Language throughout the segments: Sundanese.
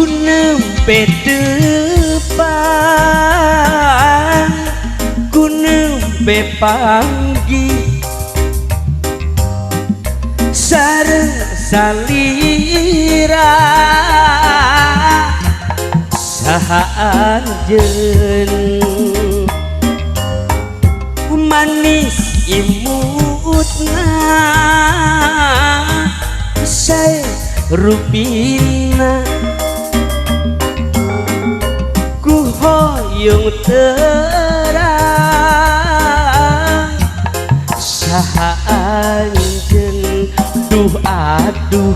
nembe depan ku nembe panggih sareng salira saha anjeun manis imutna saya rupina ku hoyong terang saha anjeun duh aduh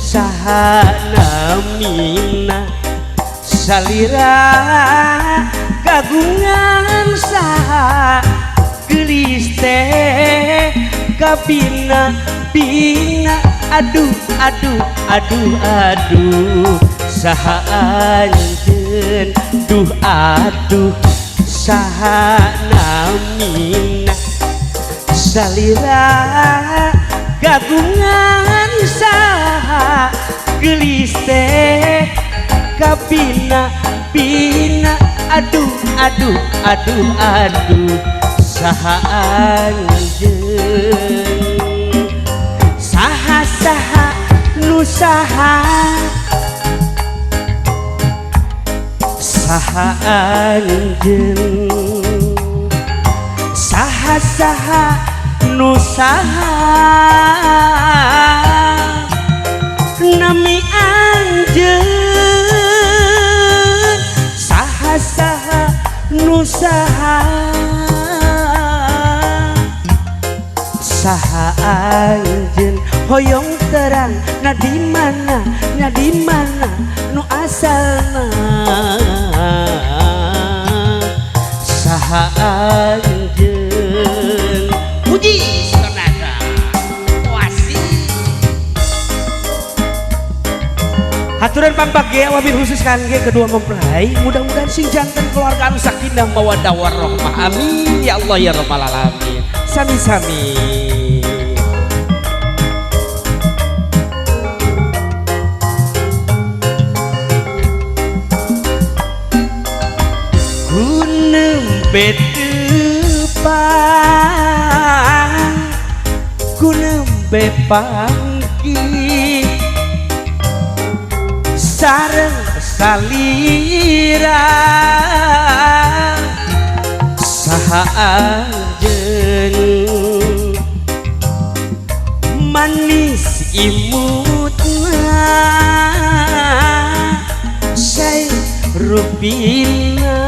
saha namina salira kagungan saha gelis teh kabina bina aduh aduh aduh aduh saha anjeun duh aduh saha namina salira kagungan saha gelis teh kabina bina aduh aduh aduh aduh saha anjeun saha saha nu saha saha anjeun saha saha nu saha nami anjeun saha saha nu saha saha anjeun hoyong terang na di mana nu asalna saha anjeun puji sonata wasi haturan pambagea wabil khusus kangge kedua mempelai mudah-mudahan sing jantan keluarga anu sakinah mawaddah warahmah amin ya Allah ya rabbal alamin sami-sami ku nembe depan ku nembe panggih sareng salira saha anjeun manis imutna say rupina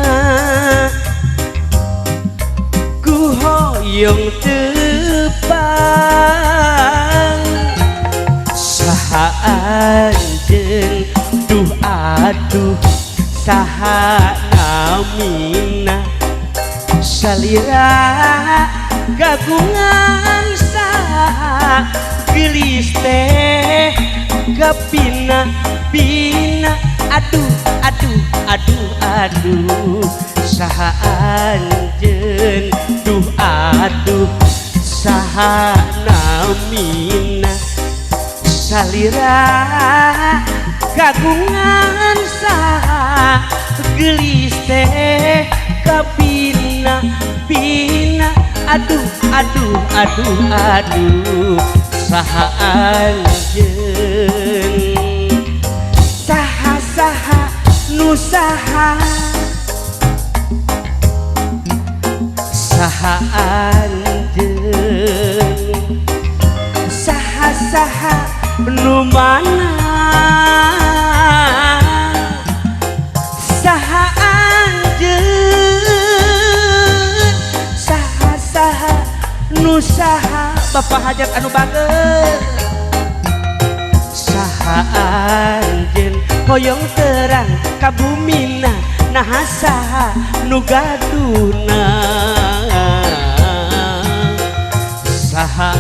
ku hoyong depan saha anjeun duh aduh saha namina salira kagungan saha gelis teh kapina bina aduh aduh aduh aduh saha anjeun duh aduh saha namina salira kagungan saha gelis teh kapina bina aduh aduh aduh aduh saha anjeun saha saha nu saha saha anjeun saha saha nu mana saha anjeun saha saha nu saha bapak hajat anu banget saha anjeun hoyong terang kabumina naha saha nu gaduna saha